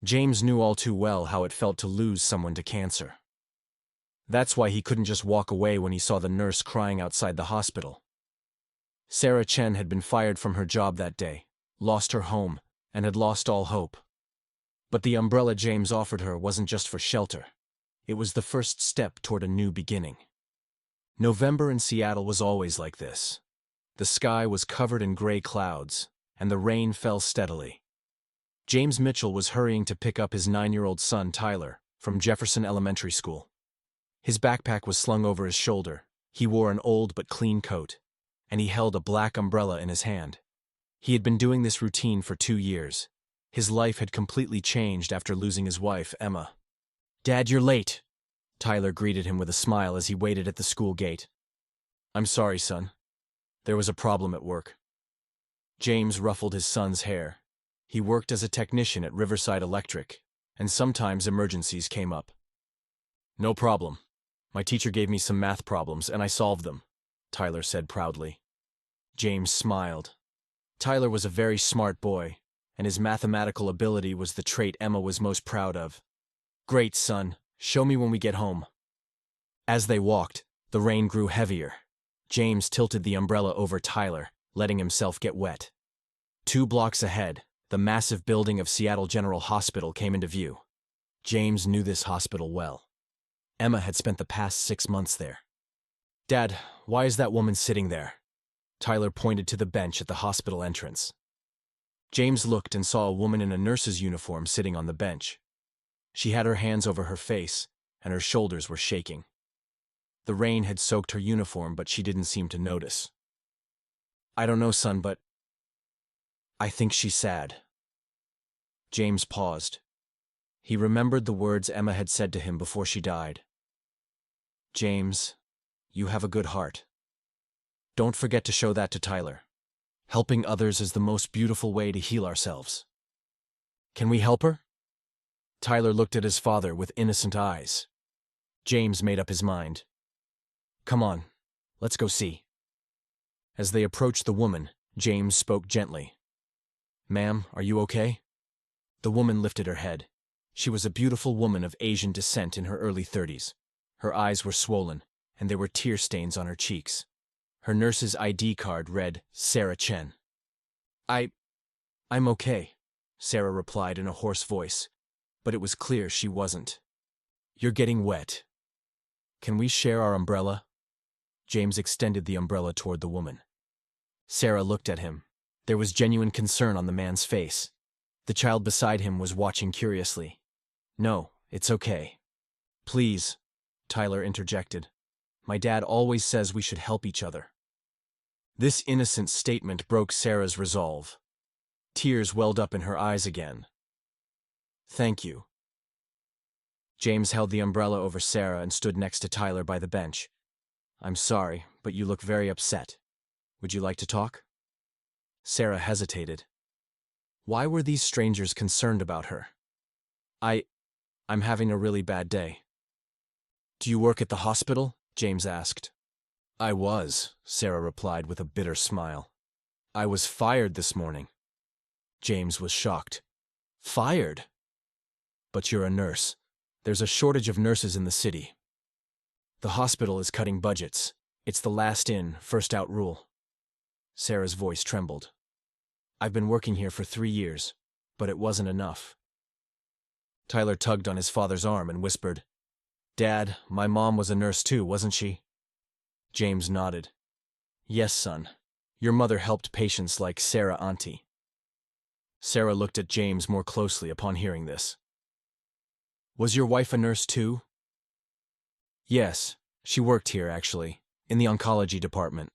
James knew all too well how it felt to lose someone to cancer. That's why he couldn't just walk away when he saw the nurse crying outside the hospital. Sarah Chen had been fired from her job that day, lost her home, and had lost all hope. But the umbrella James offered her wasn't just for shelter. It was the first step toward a new beginning. November in Seattle was always like this. The sky was covered in gray clouds, and the rain fell steadily. James Mitchell was hurrying to pick up his 9-year-old son, Tyler, from Jefferson Elementary School. His backpack was slung over his shoulder, he wore an old but clean coat, and he held a black umbrella in his hand. He had been doing this routine for 2 years. His life had completely changed after losing his wife, Emma. "Dad, you're late," Tyler greeted him with a smile as he waited at the school gate. "I'm sorry, son. There was a problem at work." James ruffled his son's hair. He worked as a technician at Riverside Electric, and sometimes emergencies came up. "No problem. My teacher gave me some math problems, and I solved them," Tyler said proudly. James smiled. Tyler was a very smart boy, and his mathematical ability was the trait Emma was most proud of. "Great, son. Show me when we get home." As they walked, the rain grew heavier. James tilted the umbrella over Tyler, letting himself get wet. 2 blocks ahead, the massive building of Seattle General Hospital came into view. James knew this hospital well. Emma had spent the past 6 months there. "Dad, why is that woman sitting there?" Tyler pointed to the bench at the hospital entrance. James looked and saw a woman in a nurse's uniform sitting on the bench. She had her hands over her face, and her shoulders were shaking. The rain had soaked her uniform, but she didn't seem to notice. "I don't know, son, but I think she's sad." James paused. He remembered the words Emma had said to him before she died. "James, you have a good heart. Don't forget to show that to Tyler. Helping others is the most beautiful way to heal ourselves. Can we help her?" Tyler looked at his father with innocent eyes. James made up his mind. "Come on, let's go see." As they approached the woman, James spoke gently. "Ma'am, are you okay?" The woman lifted her head. She was a beautiful woman of Asian descent in her early 30s. Her eyes were swollen, and there were tear stains on her cheeks. Her nurse's ID card read, Sarah Chen. I'm okay," Sarah replied in a hoarse voice, but it was clear she wasn't. "You're getting wet. Can we share our umbrella?" James extended the umbrella toward the woman. Sarah looked at him. There was genuine concern on the man's face. The child beside him was watching curiously. "No, it's okay." "Please," Tyler interjected. "My dad always says we should help each other." This innocent statement broke Sarah's resolve. Tears welled up in her eyes again. "Thank you." James held the umbrella over Sarah and stood next to Tyler by the bench. "I'm sorry, but you look very upset. Would you like to talk?" Sarah hesitated. Why were these strangers concerned about her? I'm having a really bad day." "Do you work at the hospital?" James asked. "I was," Sarah replied with a bitter smile. "I was fired this morning." James was shocked. "Fired?" "But you're a nurse. There's a shortage of nurses in the city. The hospital is cutting budgets. It's the last in, first out rule." Sarah's voice trembled. "I've been working here for 3 years, but it wasn't enough." Tyler tugged on his father's arm and whispered, "Dad, my mom was a nurse too, wasn't she?" James nodded. "Yes, son. Your mother helped patients like Sarah Auntie." Sarah looked at James more closely upon hearing this. "Was your wife a nurse too?" "Yes, she worked here, actually, in the oncology department."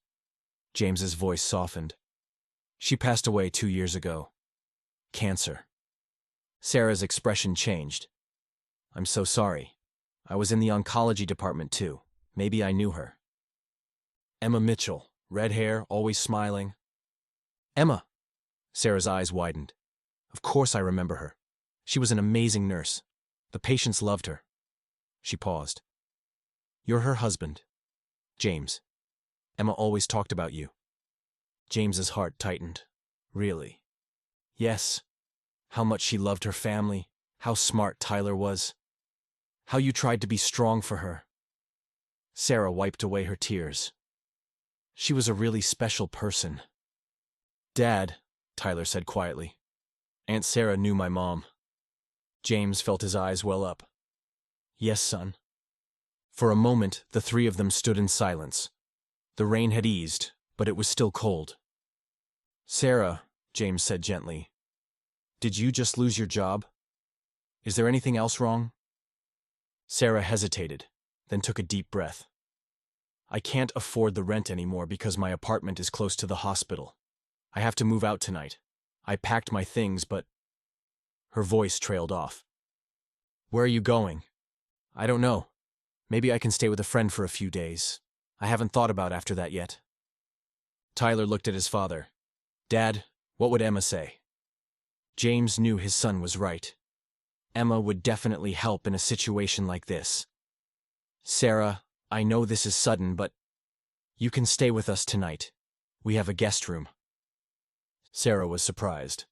James's voice softened. "She passed away 2 years ago. Cancer." Sarah's expression changed. "I'm so sorry. I was in the oncology department too. Maybe I knew her." "Emma Mitchell, red hair, always smiling." "Emma." Sarah's eyes widened. "Of course I remember her. She was an amazing nurse. The patients loved her." She paused. "You're her husband, James. Emma always talked about you." James's heart tightened. Really? Yes. How much she loved her family, How smart Tyler was. How you tried to be strong for her. Sarah wiped away her tears. She was a really special person. Dad, Tyler said quietly. Aunt Sarah knew my mom. James felt his eyes well up. Yes, son. For a moment, the three of them stood in silence. The rain had eased, but it was still cold. Sarah, James said gently, did you just lose your job? Is there anything else wrong? Sarah hesitated, then took a deep breath. I can't afford the rent anymore because my apartment is close to the hospital. I have to move out tonight. I packed my things, but... Her voice trailed off. Where are you going? I don't know. Maybe I can stay with a friend for a few days. I haven't thought about after that yet. Tyler looked at his father. Dad, what would Emma say? James knew his son was right. Emma would definitely help in a situation like this. Sarah, I know this is sudden, but you can stay with us tonight. We have a guest room. Sarah was surprised.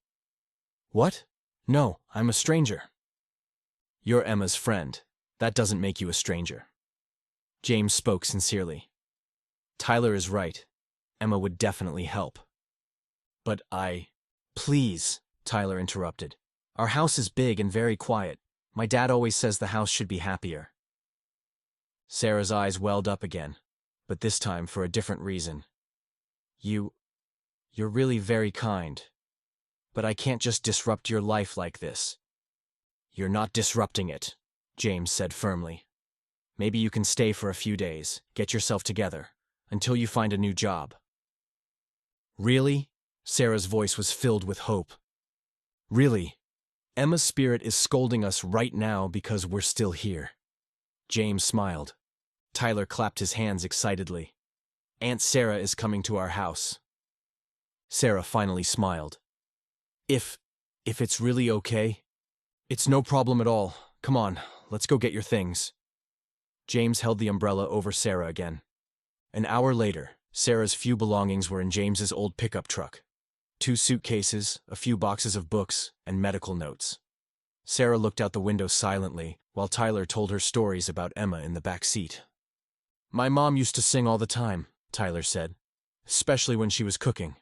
What? No, I'm a stranger. You're Emma's friend. That doesn't make you a stranger. James spoke sincerely. Tyler is right. Emma would definitely help. But Please, Tyler interrupted. Our house is big and very quiet. My dad always says the house should be happier. Sarah's eyes welled up again, but this time for a different reason. You're really very kind. But I can't just disrupt your life like this. You're not disrupting it, James said firmly. Maybe you can stay for a few days, get yourself together, until you find a new job. Really? Sarah's voice was filled with hope. Really? Emma's spirit is scolding us right now because we're still here. James smiled. Tyler clapped his hands excitedly. Aunt Sarah is coming to our house. Sarah finally smiled. If it's really okay? It's no problem at all. Come on, let's go get your things. James held the umbrella over Sarah again. An hour later, Sarah's few belongings were in James's old pickup truck. 2 suitcases, a few boxes of books, and medical notes. Sarah looked out the window silently, while Tyler told her stories about Emma in the back seat. My mom used to sing all the time, Tyler said, especially when she was cooking.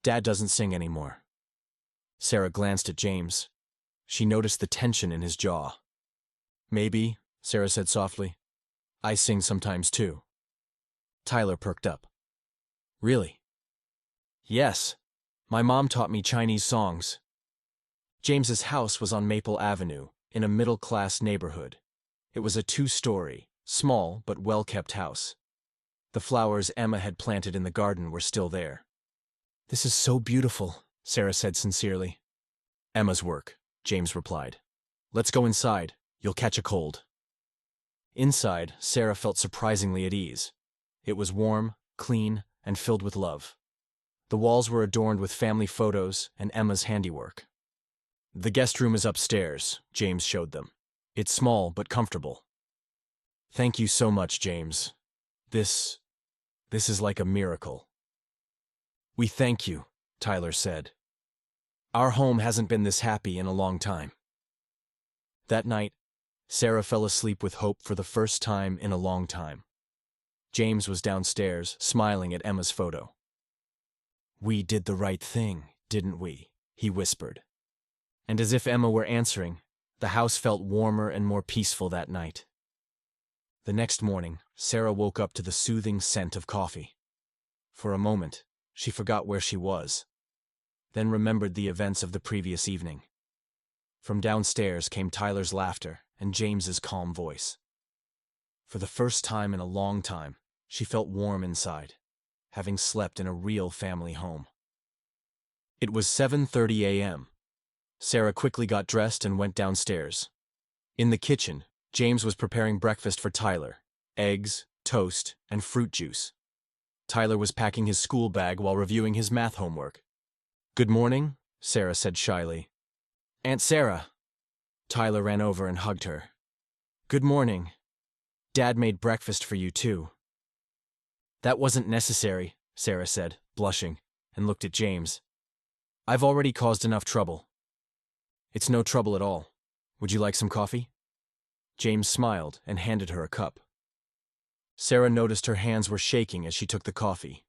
Dad doesn't sing anymore. Sarah glanced at James. She noticed the tension in his jaw. Maybe, Sarah said softly. I sing sometimes too. Tyler perked up. Really? Yes. My mom taught me Chinese songs. James's house was on Maple Avenue, in a middle-class neighborhood. It was a 2-story, small but well-kept house. The flowers Emma had planted in the garden were still there. This is so beautiful, Sarah said sincerely. Emma's work, James replied. Let's go inside. You'll catch a cold. Inside, Sarah felt surprisingly at ease. It was warm, clean, and filled with love. The walls were adorned with family photos and Emma's handiwork. The guest room is upstairs, James showed them. It's small but comfortable. Thank you so much, James. This is like a miracle. We thank you, Tyler said. Our home hasn't been this happy in a long time. That night, Sarah fell asleep with hope for the first time in a long time. James was downstairs, smiling at Emma's photo. We did the right thing, didn't we? He whispered. And as if Emma were answering, the house felt warmer and more peaceful that night. The next morning, Sarah woke up to the soothing scent of coffee. For a moment, she forgot where she was, then remembered the events of the previous evening. From downstairs came Tyler's laughter and James's calm voice. For the first time in a long time, she felt warm inside, having slept in a real family home. It was 7:30 a.m. Sarah quickly got dressed and went downstairs. In the kitchen, James was preparing breakfast for Tyler: eggs, toast, and fruit juice. Tyler was packing his school bag while reviewing his math homework. Good morning, Sarah said shyly. Aunt Sarah. Tyler ran over and hugged her. Good morning. Dad made breakfast for you too. That wasn't necessary, Sarah said, blushing, and looked at James. I've already caused enough trouble. It's no trouble at all. Would you like some coffee? James smiled and handed her a cup. Sarah noticed her hands were shaking as she took the coffee.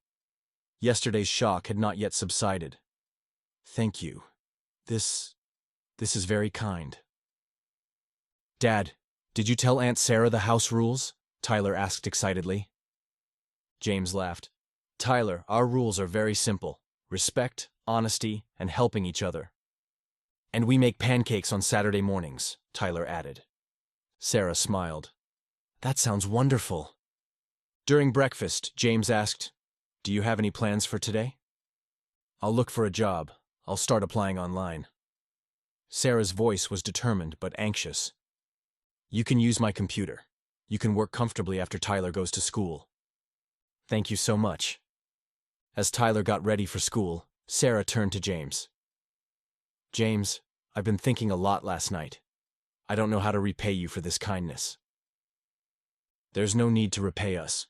Yesterday's shock had not yet subsided. Thank you. This is very kind. Dad, did you tell Aunt Sarah the house rules? Tyler asked excitedly. James laughed. Tyler, our rules are very simple. Respect, honesty, and helping each other. And we make pancakes on Saturday mornings, Tyler added. Sarah smiled. That sounds wonderful. During breakfast, James asked, Do you have any plans for today? I'll look for a job. I'll start applying online. Sarah's voice was determined but anxious. You can use my computer. You can work comfortably after Tyler goes to school. Thank you so much. As Tyler got ready for school, Sarah turned to James. James, I've been thinking a lot last night. I don't know how to repay you for this kindness. There's no need to repay us.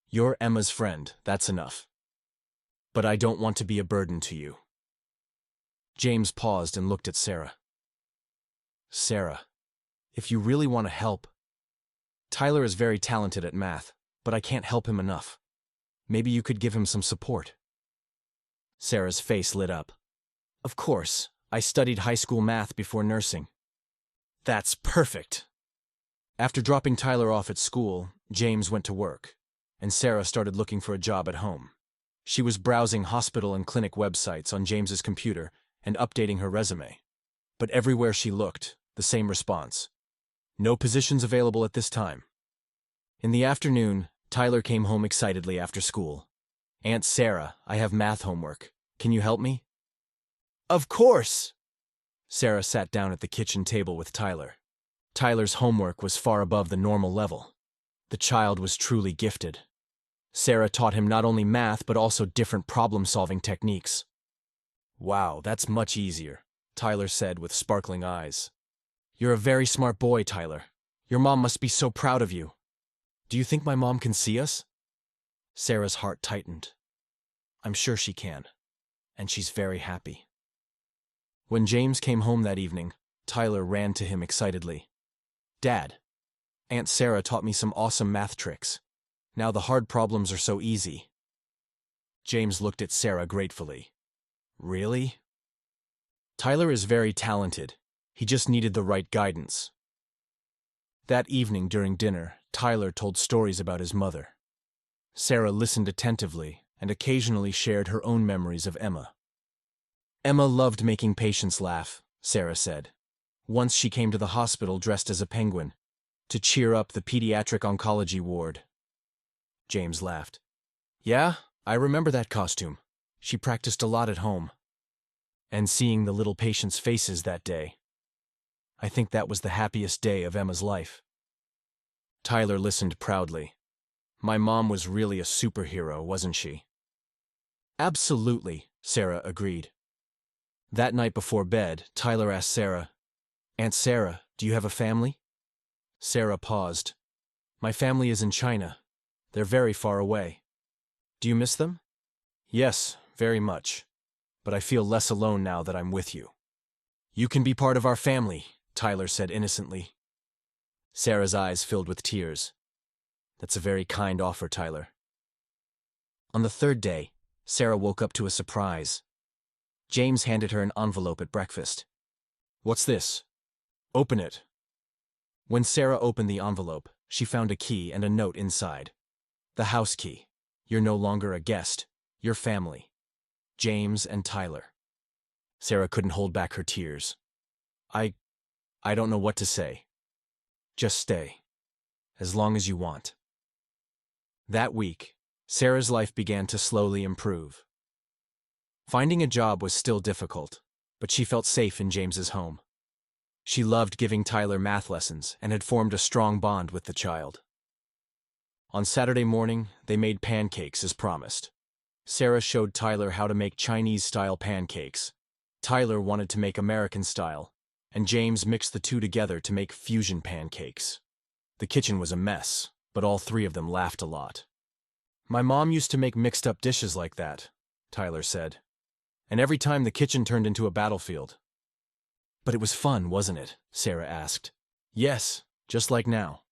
You're Emma's friend, that's enough. But I don't want to be a burden to you. James paused and looked at Sarah. Sarah, if you really want to help. Tyler is very talented at math, but I can't help him enough. Maybe you could give him some support. Sarah's face lit up. Of course, I studied high school math before nursing. That's perfect. After dropping Tyler off at school, James went to work, and Sarah started looking for a job at home. She was browsing hospital and clinic websites on James's computer and updating her resume. But everywhere she looked, the same response. No positions available at this time. In the afternoon, Tyler came home excitedly after school. Aunt Sarah, I have math homework. Can you help me? Of course! Sarah sat down at the kitchen table with Tyler. Tyler's homework was far above the normal level. The child was truly gifted. Sarah taught him not only math but also different problem-solving techniques. Wow, that's much easier, Tyler said with sparkling eyes. You're a very smart boy, Tyler. Your mom must be so proud of you. Do you think my mom can see us? Sarah's heart tightened. I'm sure she can, and she's very happy. When James came home that evening, Tyler ran to him excitedly. Dad, Aunt Sarah taught me some awesome math tricks. Now the hard problems are so easy. James looked at Sarah gratefully. Really? Tyler is very talented. He just needed the right guidance. That evening during dinner, Tyler told stories about his mother. Sarah listened attentively and occasionally shared her own memories of Emma. Emma loved making patients laugh, Sarah said. Once she came to the hospital dressed as a penguin, to cheer up the pediatric oncology ward. James laughed. Yeah, I remember that costume. She practiced a lot at home. And seeing the little patients' faces that day, I think that was the happiest day of Emma's life. Tyler listened proudly. My mom was really a superhero, wasn't she? Absolutely, Sarah agreed. That night before bed, Tyler asked Sarah, Aunt Sarah, do you have a family? Sarah paused. My family is in China. They're very far away. Do you miss them? Yes, very much. But I feel less alone now that I'm with you. You can be part of our family, Tyler said innocently. Sarah's eyes filled with tears. That's a very kind offer, Tyler. On the third day, Sarah woke up to a surprise. James handed her an envelope at breakfast. What's this? Open it. When Sarah opened the envelope, she found a key and a note inside. The house key. You're no longer a guest. You're family. James and Tyler. Sarah couldn't hold back her tears. I don't know what to say. Just stay. As long as you want. That week, Sarah's life began to slowly improve. Finding a job was still difficult, but she felt safe in James's home. She loved giving Tyler math lessons and had formed a strong bond with the child. On Saturday morning, they made pancakes as promised. Sarah showed Tyler how to make Chinese-style pancakes. Tyler wanted to make American-style, and James mixed the two together to make fusion pancakes. The kitchen was a mess, but all three of them laughed a lot. My mom used to make mixed-up dishes like that, Tyler said. And every time the kitchen turned into a battlefield. But it was fun, wasn't it? Sarah asked. Yes, just like now.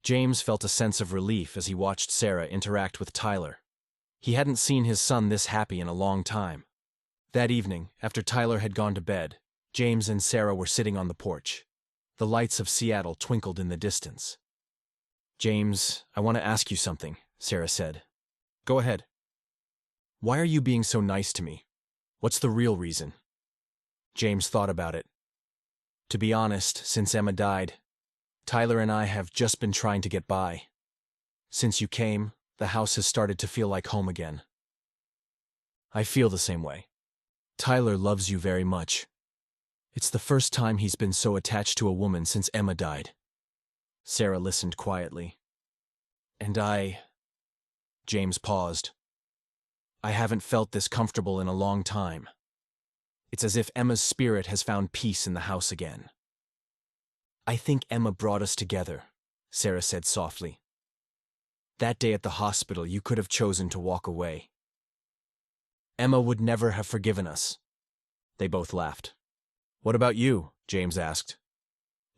James felt a sense of relief as he watched Sarah interact with Tyler. He hadn't seen his son this happy in a long time. That evening, after Tyler had gone to bed, James and Sarah were sitting on the porch. The lights of Seattle twinkled in the distance. James, I want to ask you something, Sarah said. Go ahead. Why are you being so nice to me? What's the real reason? James thought about it. To be honest, since Emma died, Tyler and I have just been trying to get by. Since you came, the house has started to feel like home again. I feel the same way. Tyler loves you very much. It's the first time he's been so attached to a woman since Emma died. Sarah listened quietly. And James paused. I haven't felt this comfortable in a long time. It's as if Emma's spirit has found peace in the house again. I think Emma brought us together, Sarah said softly. That day at the hospital, you could have chosen to walk away. Emma would never have forgiven us. They both laughed. What about you? James asked.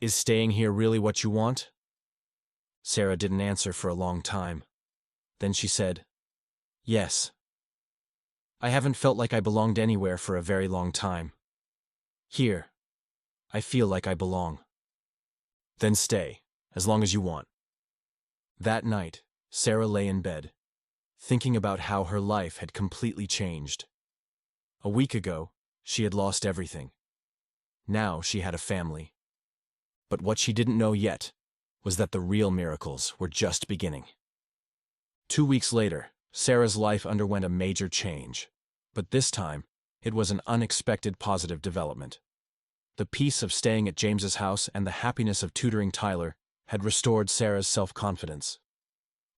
Is staying here really what you want? Sarah didn't answer for a long time. Then she said, Yes. I haven't felt like I belonged anywhere for a very long time. Here, I feel like I belong. Then stay, as long as you want. That night, Sarah lay in bed, thinking about how her life had completely changed. A week ago, she had lost everything. Now she had a family. But what she didn't know yet was that the real miracles were just beginning. 2 weeks later, Sarah's life underwent a major change. But this time, it was an unexpected positive development. The peace of staying at James's house and the happiness of tutoring Tyler had restored Sarah's self-confidence.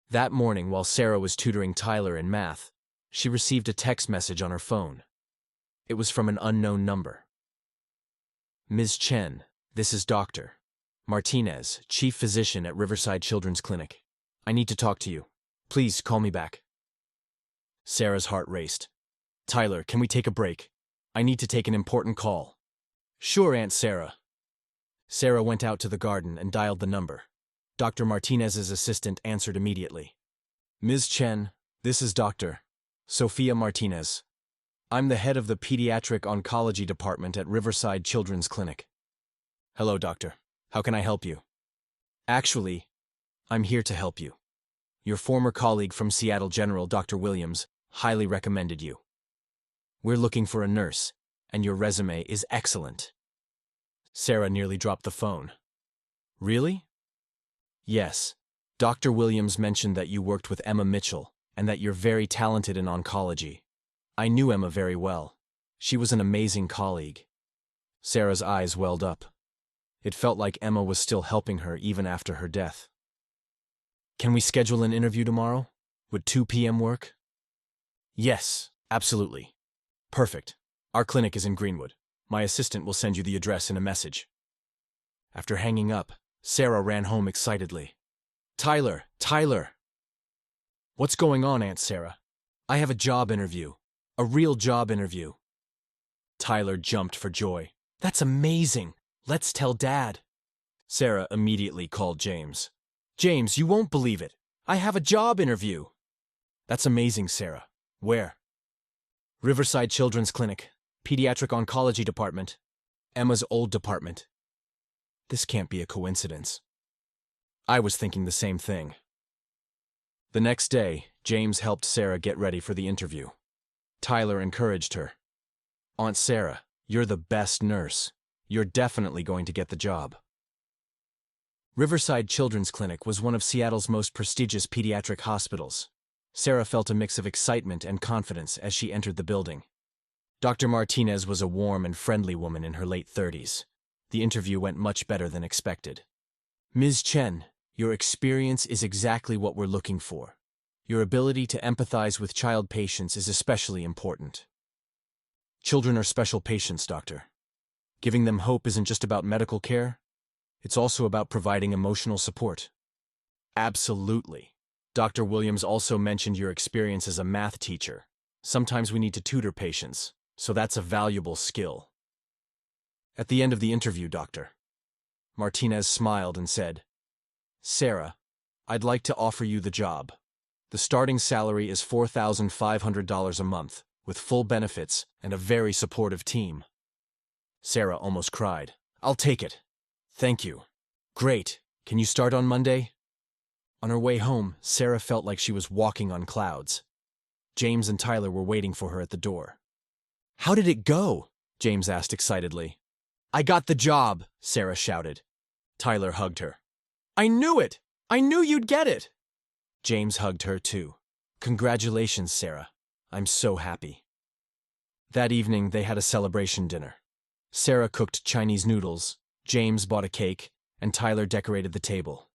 That morning, while Sarah was tutoring Tyler in math, she received a text message on her phone. It was from an unknown number. Ms. Chen, this is Dr. Martinez, Chief Physician at Riverside Children's Clinic. I need to talk to you. Please call me back. Sarah's heart raced. Tyler, can we take a break? I need to take an important call. Sure, Aunt Sarah. Sarah went out to the garden and dialed the number. Dr. Martinez's assistant answered immediately. Ms. Chen, this is Dr. Sophia Martinez. I'm the head of the Pediatric Oncology Department at Riverside Children's Clinic. Hello, doctor. How can I help you? Actually, I'm here to help you. Your former colleague from Seattle General, Dr. Williams, highly recommended you. We're looking for a nurse, and your resume is excellent. Sarah nearly dropped the phone. Really? Yes. Dr. Williams mentioned that you worked with Emma Mitchell, and that you're very talented in oncology. I knew Emma very well. She was an amazing colleague. Sarah's eyes welled up. It felt like Emma was still helping her even after her death. Can we schedule an interview tomorrow? Would 2 p.m. work? Yes, absolutely. Perfect. Our clinic is in Greenwood. My assistant will send you the address in a message. After hanging up, Sarah ran home excitedly. Tyler! What's going on, Aunt Sarah? I have a job interview. A real job interview. Tyler jumped for joy. That's amazing. Let's tell Dad. Sarah immediately called James. James, you won't believe it. I have a job interview. That's amazing, Sarah. Where? Riverside Children's Clinic, Pediatric Oncology Department, Emma's old department. This can't be a coincidence. I was thinking the same thing. The next day, James helped Sarah get ready for the interview. Tyler encouraged her. Aunt Sarah, you're the best nurse. You're definitely going to get the job. Riverside Children's Clinic was one of Seattle's most prestigious pediatric hospitals. Sarah felt a mix of excitement and confidence as she entered the building. Dr. Martinez was a warm and friendly woman in her late 30s. The interview went much better than expected. Ms. Chen, your experience is exactly what we're looking for. Your ability to empathize with child patients is especially important. Children are special patients, doctor. Giving them hope isn't just about medical care. It's also about providing emotional support. Absolutely. Dr. Williams also mentioned your experience as a math teacher. Sometimes we need to tutor patients, so that's a valuable skill. At the end of the interview, Dr. Martinez smiled and said, Sarah, I'd like to offer you the job. The starting salary is $4,500 a month, with full benefits and a very supportive team. Sarah almost cried. I'll take it. Thank you. Great. Can you start on Monday? On her way home, Sarah felt like she was walking on clouds. James and Tyler were waiting for her at the door. How did it go? James asked excitedly. I got the job, Sarah shouted. Tyler hugged her. I knew it! I knew you'd get it! James hugged her too. Congratulations, Sarah. I'm so happy. That evening, they had a celebration dinner. Sarah cooked Chinese noodles, James bought a cake, and Tyler decorated the table.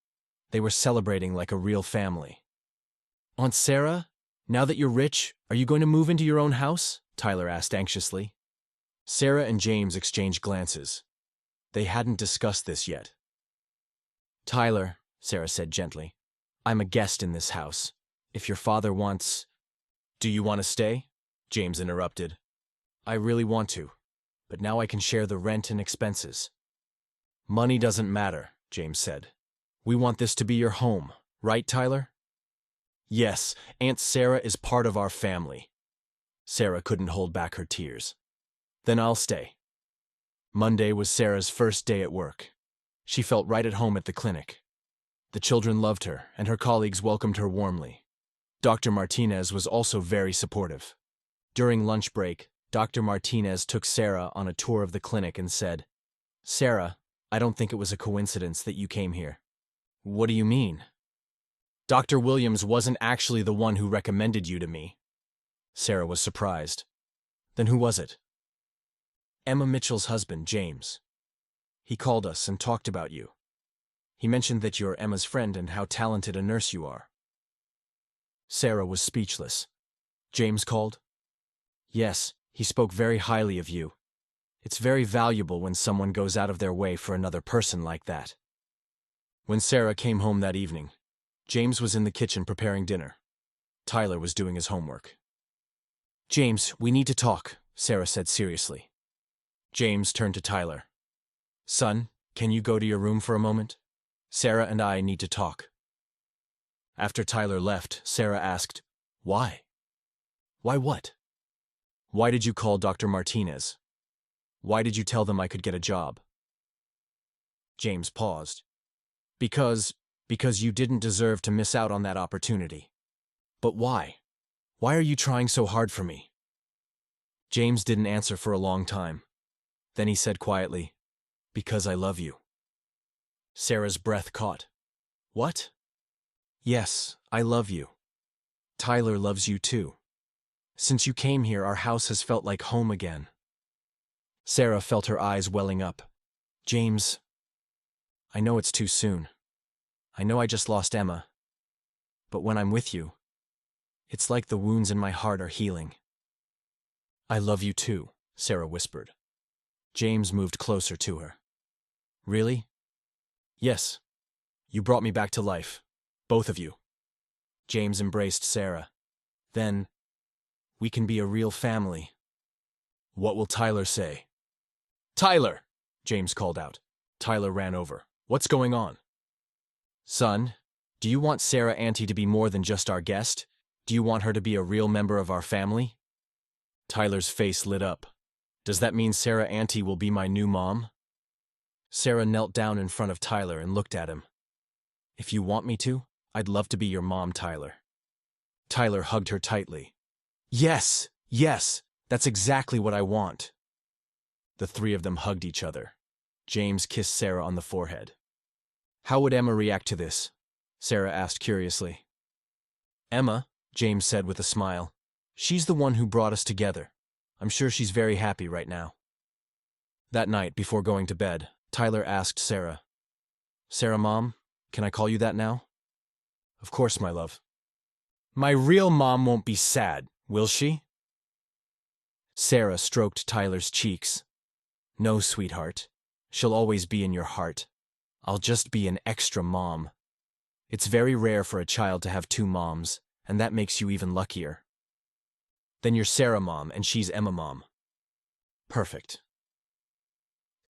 They were celebrating like a real family. Aunt Sarah, now that you're rich, are you going to move into your own house? Tyler asked anxiously. Sarah and James exchanged glances. They hadn't discussed this yet. Tyler, Sarah said gently, I'm a guest in this house. If your father wants… Do you want to stay? James interrupted. I really want to, but now I can share the rent and expenses. Money doesn't matter, James said. We want this to be your home, right, Tyler? Yes, Aunt Sarah is part of our family. Sarah couldn't hold back her tears. Then I'll stay. Monday was Sarah's first day at work. She felt right at home at the clinic. The children loved her, and her colleagues welcomed her warmly. Dr. Martinez was also very supportive. During lunch break, Dr. Martinez took Sarah on a tour of the clinic and said, Sarah, I don't think it was a coincidence that you came here. What do you mean? Dr. Williams wasn't actually the one who recommended you to me. Sarah was surprised. Then who was it? Emma Mitchell's husband, James. He called us and talked about you. He mentioned that you're Emma's friend and how talented a nurse you are. Sarah was speechless. James called? Yes, he spoke very highly of you. It's very valuable when someone goes out of their way for another person like that. When Sarah came home that evening, James was in the kitchen preparing dinner. Tyler was doing his homework. James, we need to talk, Sarah said seriously. James turned to Tyler. Son, can you go to your room for a moment? Sarah and I need to talk. After Tyler left, Sarah asked, Why? Why what? Why did you call Dr. Martinez? Why did you tell them I could get a job? James paused. Because you didn't deserve to miss out on that opportunity. But why? Why are you trying so hard for me? James didn't answer for a long time. Then he said quietly, Because I love you. Sarah's breath caught. What? Yes, I love you. Tyler loves you too. Since you came here, our house has felt like home again. Sarah felt her eyes welling up. James, I know it's too soon. I know I just lost Emma. But when I'm with you, it's like the wounds in my heart are healing. I love you too, Sarah whispered. James moved closer to her. Really? Yes. You brought me back to life. Both of you. James embraced Sarah. Then, we can be a real family. What will Tyler say? Tyler! James called out. Tyler ran over. What's going on? Son, do you want Sarah Auntie to be more than just our guest? Do you want her to be a real member of our family? Tyler's face lit up. Does that mean Sarah Auntie will be my new mom? Sarah knelt down in front of Tyler and looked at him. If you want me to, I'd love to be your mom, Tyler. Tyler hugged her tightly. Yes, yes, that's exactly what I want. The three of them hugged each other. James kissed Sarah on the forehead. How would Emma react to this? Sarah asked curiously. Emma, James said with a smile. She's the one who brought us together. I'm sure she's very happy right now. That night, before going to bed, Tyler asked Sarah, Sarah, Mom, can I call you that now? Of course, my love. My real mom won't be sad, will she? Sarah stroked Tyler's cheeks. No, sweetheart. She'll always be in your heart. I'll just be an extra mom. It's very rare for a child to have two moms, and that makes you even luckier. Then you're Sarah Mom and she's Emma Mom. Perfect.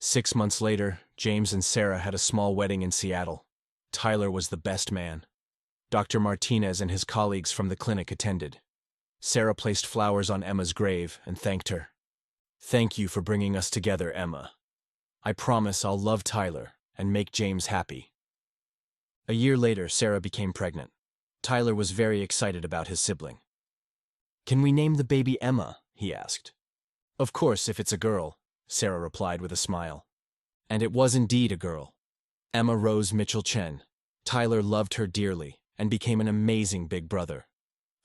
6 months later, James and Sarah had a small wedding in Seattle. Tyler was the best man. Dr. Martinez and his colleagues from the clinic attended. Sarah placed flowers on Emma's grave and thanked her. "Thank you for bringing us together, Emma. I promise I'll love Tyler and make James happy." A year later, Sarah became pregnant. Tyler was very excited about his sibling. "Can we name the baby Emma?" he asked. "Of course, if it's a girl," Sarah replied with a smile. And it was indeed a girl. Emma Rose Mitchell Chen. Tyler loved her dearly and became an amazing big brother.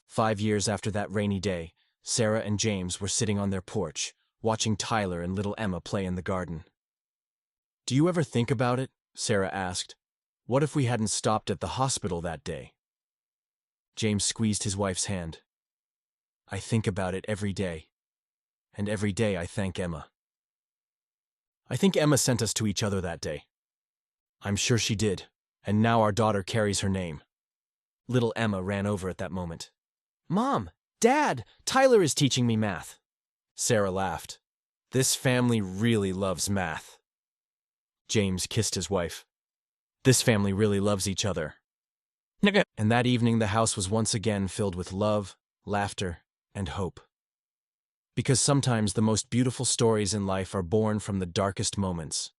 5 years after that rainy day, Sarah and James were sitting on their porch, watching Tyler and little Emma play in the garden. "Do you ever think about it?" Sarah asked. "What if we hadn't stopped at the hospital that day?" James squeezed his wife's hand. "I think about it every day. And every day I thank Emma. I think Emma sent us to each other that day." "I'm sure she did, and now our daughter carries her name." Little Emma ran over at that moment. "Mom! Dad! Tyler is teaching me math." Sarah laughed. "This family really loves math." James kissed his wife. "This family really loves each other." And that evening the house was once again filled with love, laughter, and hope. Because sometimes the most beautiful stories in life are born from the darkest moments.